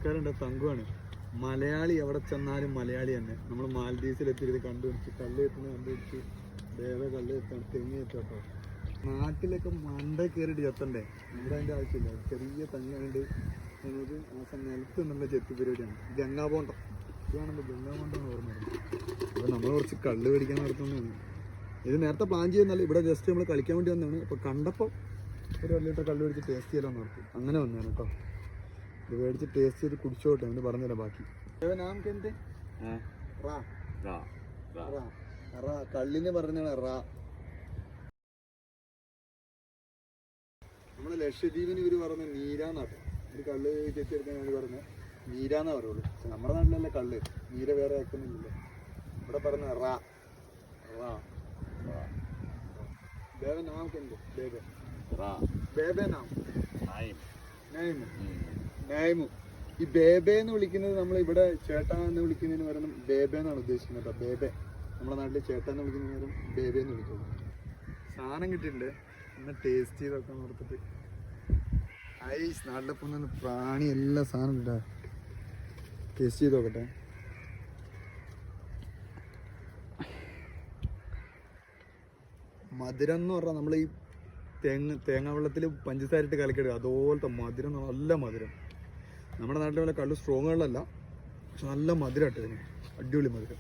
നമസ്കാരം ഉണ്ട്, തങ്കുവാണ്. മലയാളി എവിടെ ചെന്നാലും മലയാളി തന്നെ. നമ്മൾ മാലദ്വീപ്സിലെത്തിയത് കണ്ടുപിടിച്ച് കല്ല് എത്തുന്നത് കണ്ടുപിടിച്ച് വേറെ കല്ല് എത്താണ് തെങ്ങ് എത്തട്ടോ. നാട്ടിലൊക്കെ മണ്ട കയറിയിട്ട് ചെത്തണ്ടേ, ഇവിടെ അതിൻ്റെ ആവശ്യമില്ല. ചെറിയ തെങ്ങുണ്ട്, നമുക്ക് ആ നിലത്ത് നിന്നുള്ള ചെത്തി പരിപാടിയാണ്. ഗംഗാബോണ്ടം ഇതാണെന്ന് ഗംഗാബോണ്ടം ഓർമ്മ. അപ്പോൾ നമ്മൾ കുറച്ച് കല്ല് മേടിക്കാൻ നടത്തുന്നതാണ്. ഇത് നേരത്തെ പ്ലാൻ ചെയ്യുന്നല്ല, ഇവിടെ ജസ്റ്റ് നമ്മൾ കളിക്കാൻ വേണ്ടി വന്നതാണ്. അപ്പോൾ കണ്ടപ്പോൾ ഒരു 1 ലിറ്റർ കല്ല് മേടിച്ച് ടേസ്റ്റ് ചെയ്യാൻ നടത്തും. അങ്ങനെ വന്നതാണ് കേട്ടോ. ഇത് മേടിച്ച് ടേസ്റ്റ് ചെയ്ത് കുടിച്ചോട്ടെ, എന്ന് പറഞ്ഞുതരാം ബാക്കി. കല്ലിന് പറഞ്ഞാണ് റാ. നമ്മുടെ ലക്ഷദ്വീപിന് ഇവർ പറഞ്ഞ നീരാന്നാട്ടോ. ഒരു കല്ല് ചെത്തിയെടുക്കാൻ വേണ്ടി പറഞ്ഞ നീരാന്നാ പറയുള്ളൂ. നമ്മുടെ നാട്ടിലല്ല കല്ല്, നീര വേറെ ആക്കുന്നില്ല. ഇവിടെ പറഞ്ഞ റാ റാ. ബേബെ നാം കെന്ത് ബേബെ ബേബെ നാം നൈമു നൈമു. ഈ ബേബെ എന്ന് വിളിക്കുന്നത് നമ്മൾ ഇവിടെ ചേട്ടാ എന്ന് വിളിക്കുന്നതിന് പകരം ബേബെ എന്നാണ് ഉദ്ദേശിക്കുന്നത് കേട്ടോ. ബേബെ നമ്മുടെ നാട്ടിൽ ചേട്ടാ എന്ന് വിളിക്കുന്നതിന് പകരം ബേബെ എന്ന് വിളിക്കുള്ളൂ. സാധനം കിട്ടിയിട്ടുണ്ട്, ഒന്ന് ടേസ്റ്റ് ചെയ്ത് നോക്കാൻ ഓർത്തിട്ട്. ഐസ് നാട്ടിലൊപ്പം നിന്ന് പ്രാണി എല്ലാ സാധനം ഇട്ടാ ടേസ്റ്റ് ചെയ്ത് നോക്കട്ടെ. മധുരം എന്ന് പറഞ്ഞാൽ നമ്മൾ ഈ തേങ്ങ വെള്ളത്തിൽ പഞ്ചസാര ഇട്ട് കലക്കിടുക, അതുപോലത്തെ മധുരം, നല്ല മധുരം. നമ്മുടെ നാട്ടിലെ പോലെ കള്ള് സ്ട്രോങ് വെള്ളമല്ല, പക്ഷെ നല്ല മധുരം ഇട്ടതിന്, അടിപൊളി മധുരം.